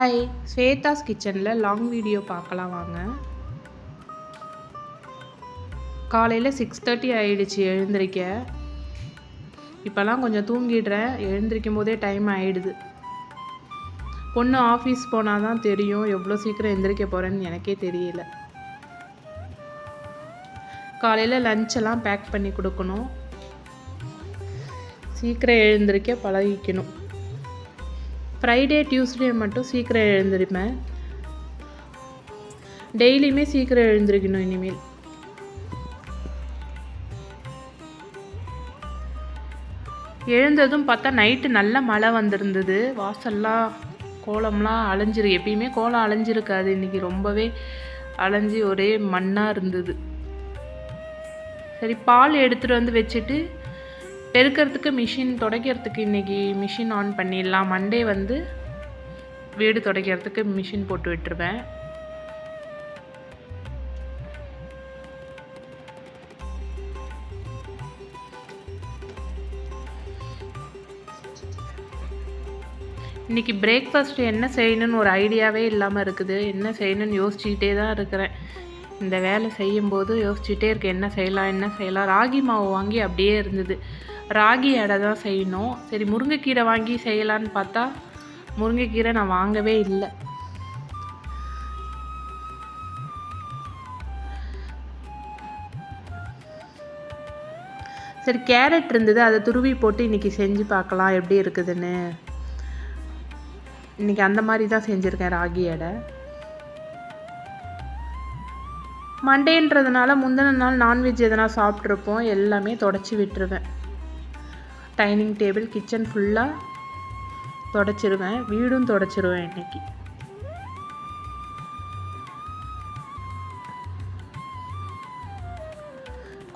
Hi, Swetha's கிச்சனில் long video பார்க்கலாம் வாங்க. காலையில் 6:30 ஆகிடுச்சு எழுந்திரிக்க. இப்போல்லாம் கொஞ்சம் தூங்கிடுறேன். எழுந்திரிக்கும் போதே டைம் ஆகிடுது. பொண்ணு ஆஃபீஸ் போனால் தான் தெரியும் எவ்வளோ சீக்கிரம் எழுந்திரிக்க போகிறேன்னு எனக்கே தெரியல. காலையில் லஞ்செல்லாம் பேக் பண்ணி கொடுக்கணும். சீக்கிரம் எழுந்திரிக்க பழகிக்கணும். ஃப்ரைடே டியூஸ்டே மட்டும் சீக்கிரம் எழுந்திருப்பேன். டெய்லியுமே சீக்கிரம் எழுந்திருக்கணும் இனிமேல். எழுந்ததும் பார்த்தா நைட்டு நல்ல மழை வந்திருந்தது. வாசல்லாம் கோலம்லாம் அலைஞ்சிரு. எப்பயுமே கோலம் அலைஞ்சிருக்காது. இன்றைக்கி ரொம்பவே அலைஞ்சி ஒரே மண்ணாக இருந்தது. சரி, பால் எடுத்துகிட்டு வந்து வச்சுட்டு பெருக்கிறதுக்கு மிஷின், துடைக்கிறதுக்கு இன்றைக்கி மிஷின் ஆன் பண்ணிடலாம். மண்டே வந்து வீடு துடைக்கிறதுக்கு மிஷின் போட்டு விட்டுருவேன். இன்றைக்கி பிரேக்ஃபாஸ்ட் என்ன செய்யணும்னு ஒரு ஐடியாவே இல்லாமல் இருக்குது. என்ன செய்யணும்னு யோசிச்சுக்கிட்டே தான் இருக்கிறேன். இந்த வேலை செய்யும்போது யோசிச்சுட்டே இருக்கேன், என்ன செய்யலாம். ராகி மாவு வாங்கி அப்படியே இருந்தது. ராகி அடை தான் செய்யணும். சரி, முருங்கைக்கீரை வாங்கி செய்யலான்னு பார்த்தா முருங்கைக்கீரை நான் வாங்கவே இல்லை. சரி, கேரட் இருந்தது, அதை துருவி போட்டு இன்றைக்கி செஞ்சு பார்க்கலாம் எப்படி இருக்குதுன்னு. இன்றைக்கி அந்த மாதிரி தான் செஞ்சுருக்கேன் ராகி அடை. மண்டேன்றதுனால முந்தின நாள் நான்வெஜ் எதனா சாப்பிட்ருப்போம். எல்லாமே தொடச்சி விட்டுருவேன். டைனிங் டேபிள், கிச்சன் ஃபுல்லாக தொடச்சிருவேன். வீடும் தொடச்சிருவேன் இன்றைக்கி.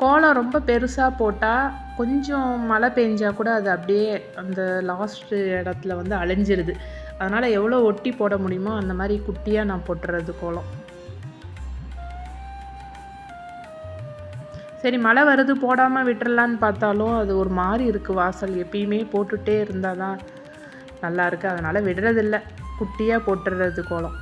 கோலம் ரொம்ப பெருசாக போட்டால் கொஞ்சம் மழை பெஞ்சால் கூட அது அப்படியே அந்த லாஸ்ட்டு இடத்துல வந்து அலைஞ்சிருது. அதனால் எவ்வளோ ஒட்டி போட முடியுமோ அந்த மாதிரி குட்டியாக நான் போட்டுறது கோலம். சரி, மழை வருது போடாமல் விட்டுறலான்னு பார்த்தாலும் அது ஒரு மாதிரி இருக்குது வாசல். எப்பயுமே போட்டுகிட்டே இருந்தால் தான் நல்லா இருக்குது. அதனால் விடுறதில்ல, குட்டியாக போட்டுடுறது கோலம்.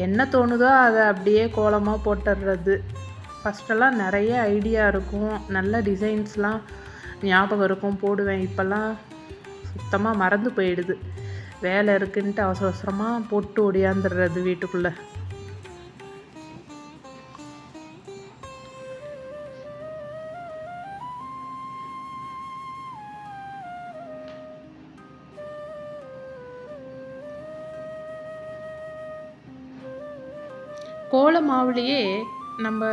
என்ன தோணுதோ அதை அப்படியே கோலமாக போட்டுடுறது. ஃபஸ்ட்டெல்லாம் நிறைய ஐடியா இருக்கும், நல்ல டிசைன்ஸ்லாம் ஞாபகம் இருக்கும், போடுவேன். இப்போல்லாம் சுத்தமாக மறந்து போயிடுது. வேலை இருக்குன்ட்டு அவசர அவசரமாக போட்டு ஒடியாந்துடுறது வீட்டுக்குள்ளே. கோல மாவுலேயே நம்ம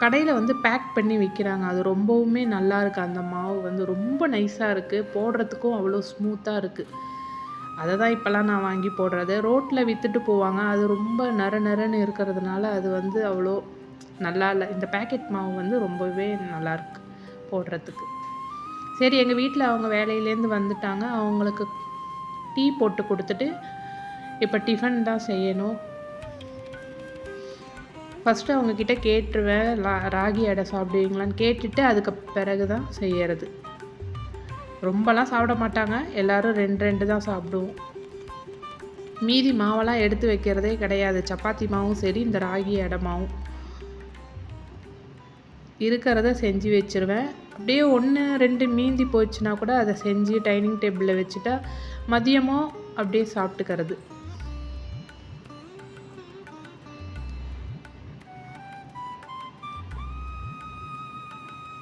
கடையில் வந்து பேக் பண்ணி விற்கிறாங்க. அது ரொம்பவுமே நல்லா இருக்குது. அந்த மாவு வந்து ரொம்ப நைஸாக இருக்குது, போடுறதுக்கும் அவ்வளோ ஸ்மூத்தாக இருக்குது. அதை தான் இப்போல்லாம் நான் வாங்கி போடுறது. ரோட்டில் விற்றுட்டு போவாங்க, அது ரொம்ப நரன்னு இருக்கிறதுனால அது வந்து அவ்வளோ நல்லா இல்லை. இந்த பேக்கெட் மாவு வந்து ரொம்பவே நல்லாயிருக்கு போடுறதுக்கு. சரி, எங்கள் வீட்டில் அவங்க வேலையிலேருந்து வந்துட்டாங்க. அவங்களுக்கு டீ போட்டு கொடுத்துட்டு இப்போ டிஃபன் தான் செய்யணும். ஃபஸ்ட்டு அவங்கக்கிட்ட கேட்டுருவேன், ராகி அடை சாப்பிடுவீங்களான்னு கேட்டுட்டு அதுக்கு பிறகு தான் செய்கிறது. ரொம்பலாம் சாப்பிட மாட்டாங்க, எல்லோரும் 2 தான் சாப்பிடுவோம். மீதி மாவெல்லாம் எடுத்து வைக்கிறதே கிடையாது. சப்பாத்தி மாவும் சரி, இந்த ராகி அடை மாவும் இருக்கிறத செஞ்சு வச்சுருவேன். அப்படியே 1-2 மீந்தி போச்சுன்னா கூட அதை செஞ்சு டைனிங் டேபிளில் வச்சுட்டா மதியமும் அப்படியே சாப்பிட்டுக்கிறது.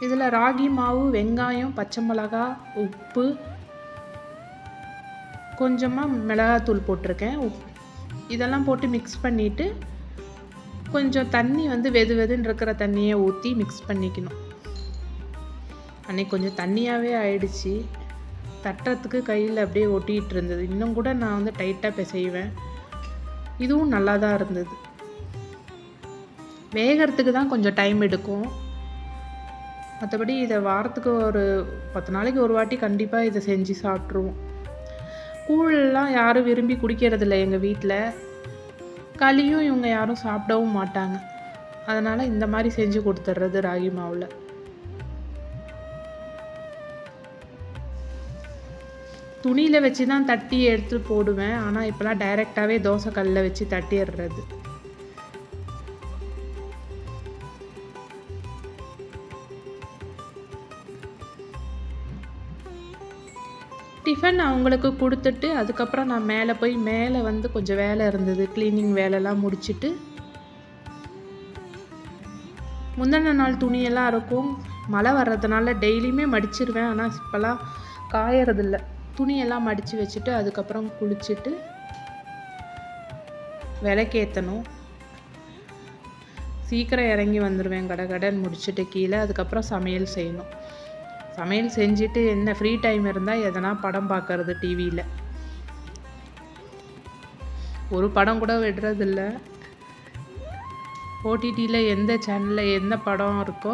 இதில் ராகி மாவு, வெங்காயம், பச்சை மிளகா, உப்பு, கொஞ்சமாக மிளகாத்தூள் போட்டிருக்கேன். இதெல்லாம் போட்டு மிக்ஸ் பண்ணிவிட்டு கொஞ்சம் தண்ணி வந்து வெதுன்னு இருக்கிற தண்ணியை ஊற்றி மிக்ஸ் பண்ணிக்கணும். அன்றைக்கி கொஞ்சம் தண்ணியாகவே ஆயிடுச்சு. தட்டுறதுக்கு கையில் அப்படியே ஒட்டிகிட்டு இருந்தது. இன்னும் கூட நான் வந்து டைட்டாக செய்வேன். இதுவும் நல்லா தான் இருந்தது. வேகிறதுக்கு தான் கொஞ்சம் டைம் எடுக்கும். மற்றபடி இதை வாரத்துக்கு ஒரு 10 நாளைக்கு ஒரு வாட்டி கண்டிப்பாக இதை செஞ்சு சாப்பிட்ருவோம். கூழ்லாம் யாரும் விரும்பி குடிக்கிறதில்ல எங்கள் வீட்டில். களியும் இவங்க யாரும் சாப்பிடவும் மாட்டாங்க. அதனால் இந்த மாதிரி செஞ்சு கொடுத்துட்றது ராகி மாவில். துணியில் வச்சு தான் தட்டி எடுத்து போடுவேன். ஆனால் இப்போலாம் டைரெக்டாகவே தோசை கல்லில் வச்சு தட்டிடுறது. டிஃபன் அவங்களுக்கு கொடுத்துட்டு அதுக்கப்புறம் நான் மேலே வந்து கொஞ்சம் வேலை இருந்தது, க்ளீனிங் வேலைலாம் முடிச்சுட்டு முந்தின நாள் துணியெல்லாம் இருக்கும். மழை வர்றதுனால டெய்லியுமே மடிச்சிருவேன். ஆனால் இப்போலாம் காயறதில்ல. துணியெல்லாம் மடித்து வச்சுட்டு அதுக்கப்புறம் குளிச்சுட்டு விளக்கேற்றணும். சீக்கிரம் இறங்கி வந்துடுவேன் கடகடன்னு முடிச்சுட்டு கீழே. அதுக்கப்புறம் சமையல் செய்யணும். சமையல் செஞ்சுட்டு என்ன ஃப்ரீ டைம் இருந்தால் எதனா படம் பார்க்கறது டிவியில். ஒரு படம் கூட விடுறதில்ல. ஓடிடியில் எந்த சேனலில் எந்த படம் இருக்கோ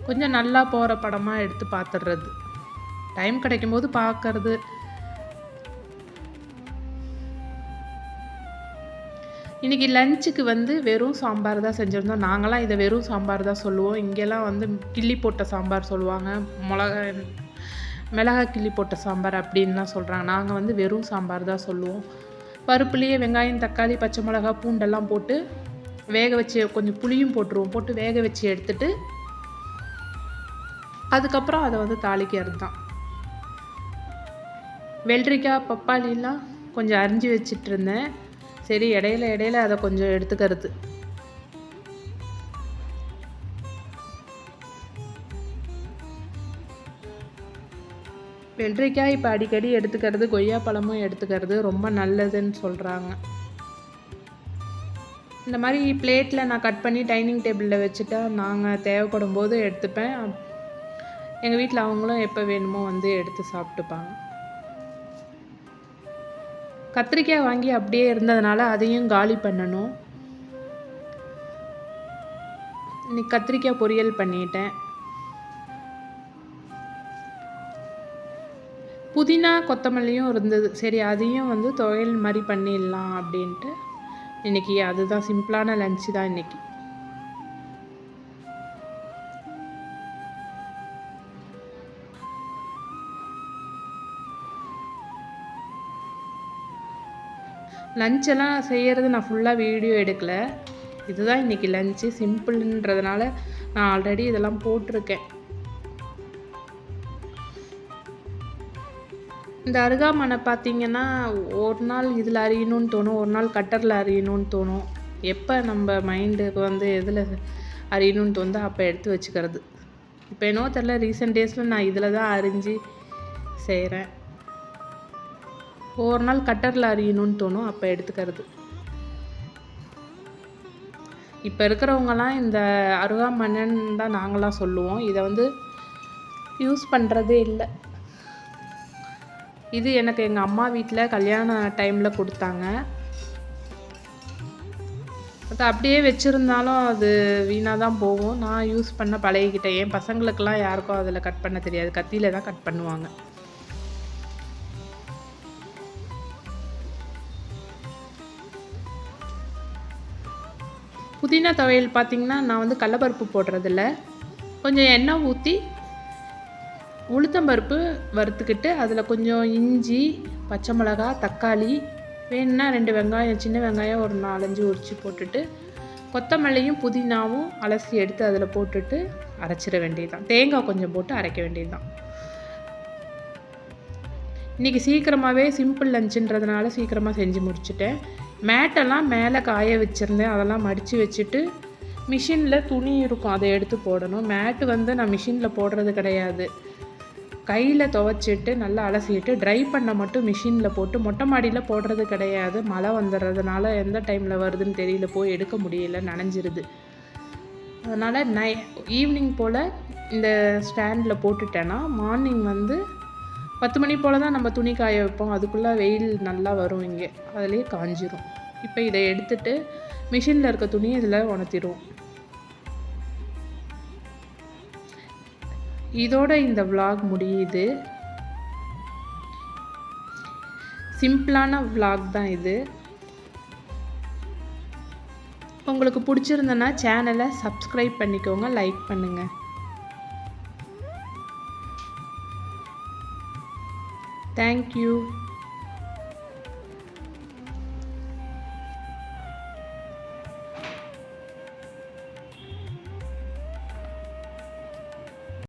கொஞ்சம் நல்லா போகிற படமாக எடுத்து பார்த்துடுறது. டைம் கிடைக்கும்போது பார்க்கறது. இன்றைக்கி லஞ்சுக்கு வந்து வெறும் சாம்பார் தான் செஞ்சுருந்தோம். நாங்களாம் இதை வெறும் சாம்பார் தான் சொல்லுவோம். இங்கெல்லாம் வந்து கிள்ளி போட்ட சாம்பார் சொல்லுவாங்க, மிளகா கிள்ளி போட்ட சாம்பார் அப்படின்லாம் சொல்கிறாங்க. நாங்கள் வந்து வெறும் சாம்பார் தான் சொல்லுவோம். பருப்புலேயே வெங்காயம், தக்காளி, பச்சை மிளகா, பூண்டெல்லாம் போட்டு வேக வச்சு கொஞ்சம் புளியும் போட்டுருவோம். போட்டு வேக வச்சு எடுத்துட்டு அதுக்கப்புறம் அதை வந்து தாளிக்கிறது தான். வெள்ளரிக்காய், பப்பாளிலாம் கொஞ்சம் அரிஞ்சு வச்சிட்டு இருந்தேன். சரி, இடையில அதை கொஞ்சம் எடுத்துக்கிறது. வெள்ளரிக்காய் இப்போ அடிக்கடி எடுத்துக்கிறது, கொய்யா பழமும் எடுத்துக்கிறது ரொம்ப நல்லதுன்னு சொல்கிறாங்க. இந்த மாதிரி பிளேட்டில் நான் கட் பண்ணி டைனிங் டேபிளில் வச்சுட்டா நாங்கள் தேவைப்படும் போது எடுத்துப்பேன். எங்கள் வீட்டில் அவங்களும் எப்போ வேணுமோ வந்து எடுத்து சாப்பிட்டுப்பாங்க. கத்திரிக்காய் வாங்கி அப்படியே இருந்ததுனால அதையும் காலி பண்ணணும். இன்னைக்கு கத்திரிக்காய் பொரியல் பண்ணிட்டேன். புதினா, கொத்தமல்லியும் இருந்தது. சரி, அதையும் வந்து துவையல் மாதிரி பண்ணிடலாம் அப்படின்ட்டு இன்றைக்கி அதுதான் சிம்பிளான லஞ்சு தான் இன்றைக்கி. லஞ்செல்லாம் செய்கிறது நான் ஃபுல்லாக வீடியோ எடுக்கலை. இதுதான் இன்றைக்கி லஞ்சு. சிம்பிள்ன்றதுனால நான் ஆல்ரெடி இதெல்லாம் போட்டிருக்கேன். இந்த அருகாமனை பார்த்திங்கன்னா ஒரு நாள் இதில் அரியணும்னு தோணும், ஒரு நாள் கட்டரில் அரியணும்னு தோணும். எப்போ நம்ம மைண்டுக்கு வந்து எதில் அரியணும்னு தோணுதோ அப்போ எடுத்து வச்சுக்கிறது. இப்போ என்னவோ தெரில, ரீசெண்ட் டேஸில் நான் இதில் தான் அரிஞ்சு செய்கிறேன். ஒவ்வொரு நாள் கட்டரில் அரியணும்னு தோணும், அப்போ எடுத்துக்கிறது. இப்போ இருக்கிறவங்கலாம் இந்த அருகாமனைன்னு தான் நாங்களாம் சொல்லுவோம். இதை வந்து யூஸ் பண்ணுறதே இல்லை. இது எனக்கு எங்கள் அம்மா வீட்டில் கல்யாண டைமில் கொடுத்தாங்க. அது அப்படியே வச்சுருந்தாலும் அது வீணாக தான் போகும். நான் யூஸ் பண்ண பழகிக்கிட்டேன். என் பசங்களுக்கெல்லாம் யாருக்கும் அதில் கட் பண்ண தெரியாது, கத்தியில் தான் கட் பண்ணுவாங்க. புதினா துவையல் பார்த்திங்கன்னா நான் வந்து கடலப்பருப்பு போடுறதில்ல. கொஞ்சம் எண்ணெய் ஊற்றி உளுத்தம்பருப்பு வறுத்துக்கிட்டு அதில் கொஞ்சம் இஞ்சி, பச்சை மிளகா, தக்காளி, வேணுன்னா 2 வெங்காயம், சின்ன வெங்காயம் ஒரு 4-5 உரித்து போட்டுட்டு கொத்தமல்லியும் புதினாவும் அலசி எடுத்து அதில் போட்டுட்டு அரைச்சிட வேண்டியது தான். தேங்காய் கொஞ்சம் போட்டு அரைக்க வேண்டியது தான். இன்றைக்கி சீக்கிரமாகவே சிம்பிள் லஞ்சுன்றதுனால சீக்கிரமாக செஞ்சு முடிச்சுட்டேன். மேட்டெல்லாம் மேலே காய வச்சுருந்தேன், அதெல்லாம் மடித்து வச்சுட்டு மிஷினில் துணி இருக்கும் அதை எடுத்து போடணும். மேட்டு வந்து நான் மிஷினில் போடுறது கிடையாது, கையில் துவைச்சிட்டு நல்லா அலசிட்டு ட்ரை பண்ண மட்டும் மிஷினில் போட்டு மொட்டை மாடியில் போடுறது கிடையாது. மழை வந்துடுறதுனால எந்த டைமில் வருதுன்னு தெரியல, போய் எடுக்க முடியல, நனைஞ்சிருது. அதனால் ஈவினிங் போல் இந்த ஸ்டாண்டில் போட்டுட்டேன்னா மார்னிங் வந்து 10 மணி போல் தான் நம்ம துணி காய வைப்போம். அதுக்குள்ளே வெயில் நல்லா வரும், இங்கே அதிலே காஞ்சிரும். இப்போ இதை எடுத்துட்டு மிஷினில் இருக்க துணியை இதில் உணர்த்திடுவோம். இதோட இந்த vlog முடியுது. சிம்பிளான vlog தான் இது. உங்களுக்கு பிடிச்சிருந்தனா சேனலை சப்ஸ்கிரைப் பண்ணிக்கோங்க, லைக் பண்ணுங்கள். தேங்க்யூ.